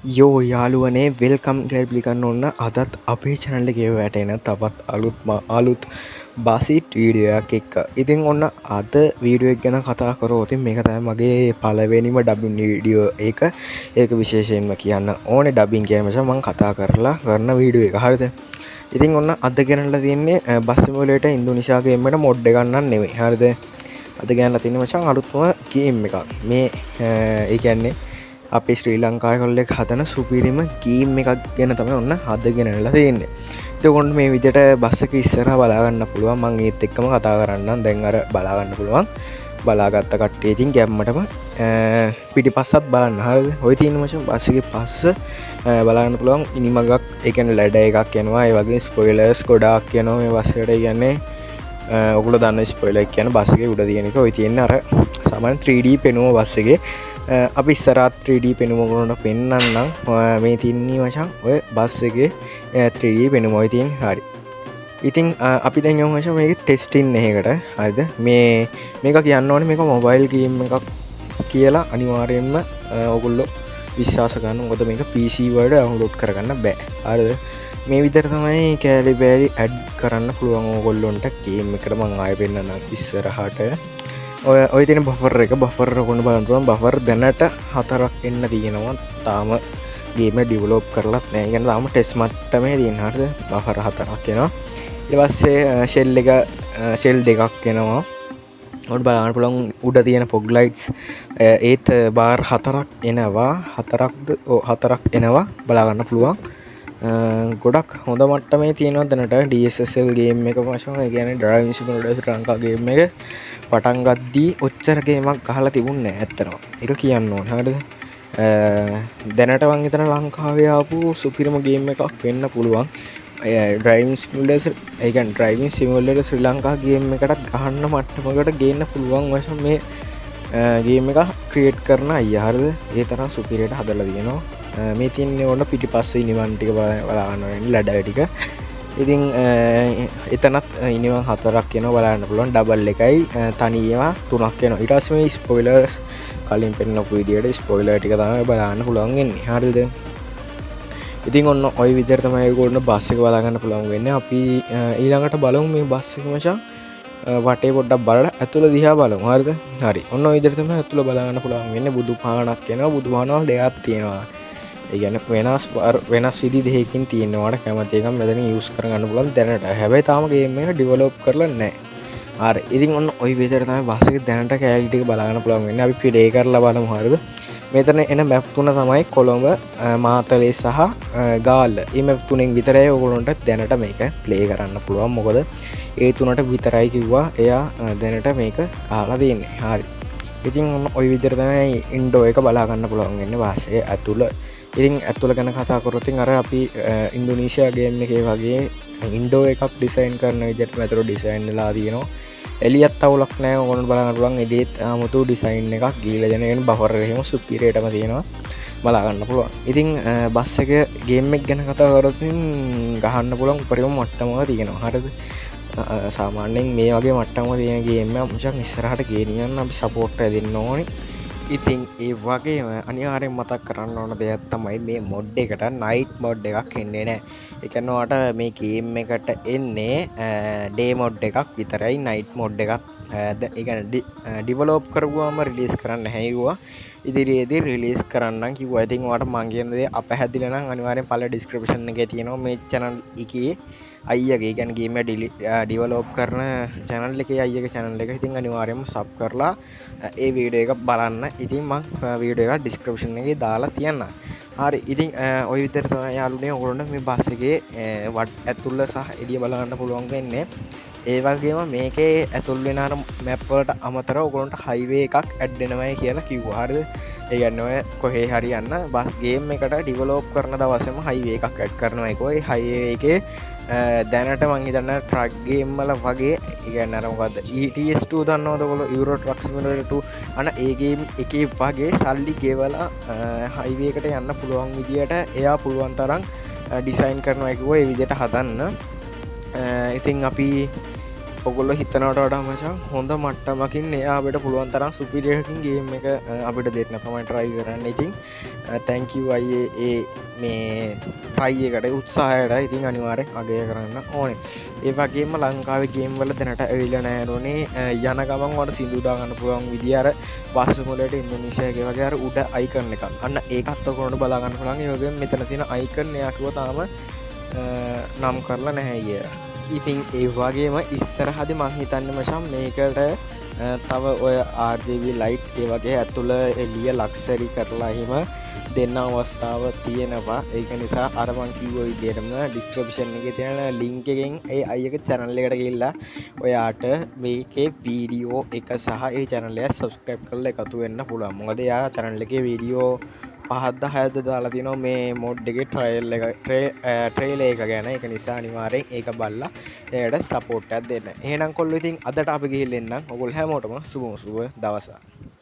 යෝ යාළුවනේ වෙල්කම් ගැල්පිලිකන්න ඔන්න අදත් අපේ චැනල්ල ගේ වැටෙන තවත් අලුත් බසිට් වීඩියෝයක් එක්ක ඉතින් ඔන්න අද වීඩියෝක් ගැන කතා කරෝතින් මේක තයි මගේ පලවෙනිම ඩබින් වීඩියෝ ඒක විශේෂයෙන්ම කියන්න ඕන ඩබින් කියනමච මං කතා කරලා කරන වීඩියෝ එක හරිද ඉතින් ඔන්න අද ගැනල තියන්නේ බස්සිමලට ඉන්දුනිශාගේමට මොඩ්ඩ ගන්නන්න නෙවේ හරිද අද ගැනල තින්න මචන් අලුත්ම ගේම් එක මේ ඒකන්නේ අපි ශ්‍රී ලංකාය කොල්ලෙක් හදන සුපිරිම ගීම් එකක් ගැන තම ඔන්න හදගෙනලා තියෙන්නේ තකොන්ට මේ විදිට බස්සක ඉස්සර බලාගන්න පුළුවන් මං ඒත් එක්කම කතා කරන්න දැන් අර බලාගන්න පුළුවන් බලාගත්ත කට්ටේතින් ගැම්මටම පිටි පස්සත් බලන්න හල් හොයි තියන වශ බස්සක පස්ස බලාගන්න පුළුවන් ඉනිමගක් එකන ලැඩ එකක් යනවා ඒ වගේ ස්පොයිලර්ස් ගොඩක් කියනවා මේ වස්සට කියන්නේ ඔකුල දන්න ස්පොයිලක් කියන බස්සගේ උඩ තියෙනක ඔයි තියෙන අර සමන් 3D පෙනුව බස්සගේ අපි ඉස්සරත් 3D පෙනුමගුණට පෙන්න්නම් මේ තින්නේ වචන් ඔය බස් එක 3D පෙනුමොයි තින් හරි ඉතින් අපි දැන් වශ මේක ටෙස්ටින් එහෙකට හරිද මේක කියන්න ඕන මේක මොබයිල් ගේම් එකක් කියලා අනිවාරයෙන්ම ඔගුල්ලො විශ්වාස ගන්න ගොද මේක PC වඩ අවුලෝඩ් කරගන්න බෑ අරද මේ විතර තමයි කෑලි බෑරි ඇඩ් කරන්න පුළුවන් ඕගොල්ලොන්ට ගේම් එකට මං ආය පෙන්න්න ඉස්සරහට ඔය තින බෆර එක බෆර කොඩ බලන්ටුවන් බෆර් දැනට හතරක් එන්න තියෙනවා තාම ගේම ඩිවලෝප් කරලත් නෑ ගැන තාම ටෙස් මට්ටමේ තියන් හට බෆර හතරක් කෙනවා ඉවස්සේ ශෙල් එක ශෙල් දෙකක් කෙනවා ඔට බලාන පුළන් උඩ තියෙන පොග්ලයිට්ස් ඒත් බාර් හතරක් එනවා හතරක් එනවා බලාගන්න පුළුවන් ගොඩක් හොඳ මට්ට මේ තියෙනවා දැනට DSSL ගේම් එක වශම ගැන ඩ්‍රයින්සිමට රංකාගේම එක පටන්ගත්දී ඔච්චරගේමක් ගහලා තිබුන්න ඇත්තනවා එක කියන්න ඕන හට දැනට වංගතන ලංකාවයාපු සුපිරම ගේම් එකක් වෙන්න පුළුවන් ඩ්‍රයිම් සිමලස් ඒකන් ඩ්‍රයිවින් සිමල්ලට ශ්‍රී ලංකා ගේම් එකටත් ගහන්න මට්ටමකට ගේන්න පුළුවන් වශ මේ ගේම එක ක්‍රියට් කරන අයහරද ඒ තරම් සුපිරයට හදල තියෙනවා මේ තියන්නේ ඕන්න පිටි පස්සේ නිවන්ටික බලාගන්නවෙන් ලඩටික ඉතින් එතනත් ඉනිවන් හතරක් කියන බලන්න පුළුවන් ඩබල් එකයි තනියවා තුනක් කියන ඉටස්ම ස්පොයිලර්ස් කලින් පෙන්න්නපු විදියට ස්පොයිලර් ටික තම බලන්න පුළුවන්ගෙන්නේ හරිද ඉතින් ඔන්න ඔය විදිරතමයි ගොඩන බස්සක බලාගන්න පුළුවන් වෙන්න අපි ඊළඟට බලමු මේ බස්සක මචා වටේ පොඩ්ඩක් බලලා ඇතුළ දිහා බලමු හරිද හරි ඔන්න ඔය විදිහට තමයි ඇතුළ බලන්න පුළුවන් වෙන්නේ බුදු පහනක් වෙනවා බුදු පහනවල් දෙකක් තියෙනවා ඒ කියන්නේ වෙනස් විදි දෙකකින් තියෙනවාට කැමති එකක් මෙතන යූස් කරගන්න පුළුවන් දැනට හැබැයි තාම ගේම් එක ඩෙවලොප් කරලා නැහැ හරි ඉතින් ඔන්න ඔය විදිහට තමයි බස්සක දැනට කැලරි ටික බලන්න පුළුවන් වෙන්නේ අපි ප්ලේ කරලා බලමු හරිද මෙතන එන මැප් තුන තමයි කොළඹ මාතලේ සහ ගාල්ල මේ මැප් තුනෙන් විතරයි ඔයගොල්ලන්ට දැනට මේක ප්ලේ කරන්න පුළුවන් මොකද ඒ තුනට විතරයි කිව්වා එයා දැනට මේක අහලා තියෙන්නේ හරි ඉතින් ඔය විදිහට තමයි ඉන්ඩෝ එක බලා ගන්න පුළුවන් වෙන්නේ වාසයේ ඇතුළ ඉතින් ඇතුළ ගැන කතා කරොත් අර අපි ඉන්දුනීසියා ගේම් එකේ වගේ ඉන්ඩෝ එකක් ඩිසයින් කරන විදිහට මෙතන ඩිසයින් වෙලා තියෙනවා එලියත් අවුලක් නෑ ඔයගොල්ලන්ට බලන්න පුළුවන් එදීත් 아무තු ඩිසයින් එකක් ගීලා දෙනගෙන බෆර් එකේම සුපිරියටම තියෙනවා බලා ගන්න පුළුවන් ඉතින් බස් එක ගේම් එක ගැන කතා කරොත් ගහන්න පුළුවන් උපරිම මට්ටමක තියෙනවා හරිද සාමාන්‍යයෙන් මේ වගේ මට්ටම තියෙන ගේම් එක මුචක් ඉස්සරහට ගෙනියන්න අපි සපෝට් එක දෙන්න ඕනේ ඉතින් ඒ වගේම අනිවාර්යෙන් මතක් කරන්න ඕන දෙයක් තමයි මේ මොඩ් එකට නයිට් මොඩ් එකක් එන්නේ නැහැ. ඒ කියන්නේ ඔයාලට මේ ගේම් එකට එන්නේ ඩේ මොඩ් එකක් විතරයි නයිට් මොඩ් එකක් ඒ කියන්නේ ඩෙවලොප් කරගුවාම රිලීස් කරන්න නැහැ කිව්වා. ඉදිරියේදී රිලීස් කරන්නම් කිව්වා. ඉතින් ඔයාලට මම කියන දේ අපහැදිලා නම් අනිවාර්යෙන් පළ ඩිස්ක්‍රිප්ෂන් එකේ තියෙනවා මේ channel එකේ අයියගේ කියන්නේ ගේම් එක ඩෙවලොප් කරන channel එකේ අයියගේ channel එක. ඉතින් අනිවාර්යයෙන්ම sub කරලා ඒ වීඩියෝ එක බලන්න. ඉතින් මම වීඩියෝ එක ඩිස්ක්‍රිප්ෂන් එකේ දාලා තියන්නම්. හරි. ඉතින් ওই විදිහට තමයි යාළුවනේ ඔයගොල්ලන්ට මේ බස් එකේ ඇතුළ සහ එළිය බලන්න පුළුවන් වෙන්නේ. ඒ වගේම මේකේ ඇතුල් වෙන අර මැප් වලට අමතරව ඔයගොල්ලන්ට හයිවේ එකක් ඇඩ් වෙනවයි කියලා කිව්වා. හරිද? ඒ කියන්නේ ඔය කොහේ හරි යන්න බස් ගේම් එකට ඩෙවලොප් කරන දවසේම හයිවේ එකක් ඇඩ් කරනවා ඒකෝ. ඒ හයිවේ එකේ දැනට මං හිතන්නේ ට්‍රක් ගේම් වල වගේ ඒ කියන්නේ අර මොකද්ද ETS2 දන්නවද ඔයගොල්ලෝ Euro Truck Simulator 2 අන්න ඒ ගේම් එකේ වගේ සල්ලි ගෙවලා හයිවේ එකට යන්න පුළුවන් විදියට එයා පුළුවන් තරම් ඩිසයින් කරනවා කිව්වා ඒ විදියට හදන්න. ඉතින් අපි ඔගොල්ලෝ හිතනවට වඩා මචං හොඳ මට්ටමකින් එයා අපිට පුළුවන් තරම් සුපිරියරකින් ගේම් එක අපිට දෙන්න තමයි try කරන්න. ඉතින් thank you අයියේ ඒ මේ try එකට උත්සාහයට ඉතින් අනිවාර්යෙන් අගය කරන්න ඕනේ. ඒ වගේම ලංකාවේ ගේම් වල දැනට ඇවිල්ලා නැහැ නෝනේ යන ගමන් වල සින්දු දා ගන්න පුළුවන් විදිය අර බස් මොලේට ඉන්දෝනේසියාගේ වගේ අර උඩ අයිකන් එකක්. අන්න ඒකත් ඔයගොල්ලෝ බලා ගන්න පුළුවන්. ඒ වගේම මෙතන තියෙන අයිකන් එයා කිව්වා තාම නම් කරලා නැහැ කියලා. ඉතින් ඒ වගේම ඉස්සරහදි මං හිතන්නේ මචං මේකට තව ඔය RGB ලයිට් ඒ වගේ ඇතුළ එළිය ලක්සරි කරලා එහෙම දෙන්න අවස්ථාව තියෙනවා. ඒක නිසා අර මං කිව්ව විදිහටම ඩිස්ක්‍රිප්ෂන් එකේ තියෙන ලින්ක් එකෙන් ඒ අයියගේ channel එකට ගිහිල්ලා ඔයාට මේකේ වීඩියෝ එක සහ ඒ channel එක subscribe කරලා එකතු වෙන්න පුළුවන්. මොකද එයා channel එකේ වීඩියෝ 5ද 6ද දාලා තියෙනවා මේ mod එකේ ට්‍රේලර් එක ගැන. ඒක නිසා අනිවාර්යෙන් ඒක බලලා එයාට support එකක් දෙන්න. එහෙනම් කොල්ලෝ ඉතින් අදට අපි ගිහින් එන්නම්. ඔයගොල්ලෝ හැමෝටම සුබ දවසක්.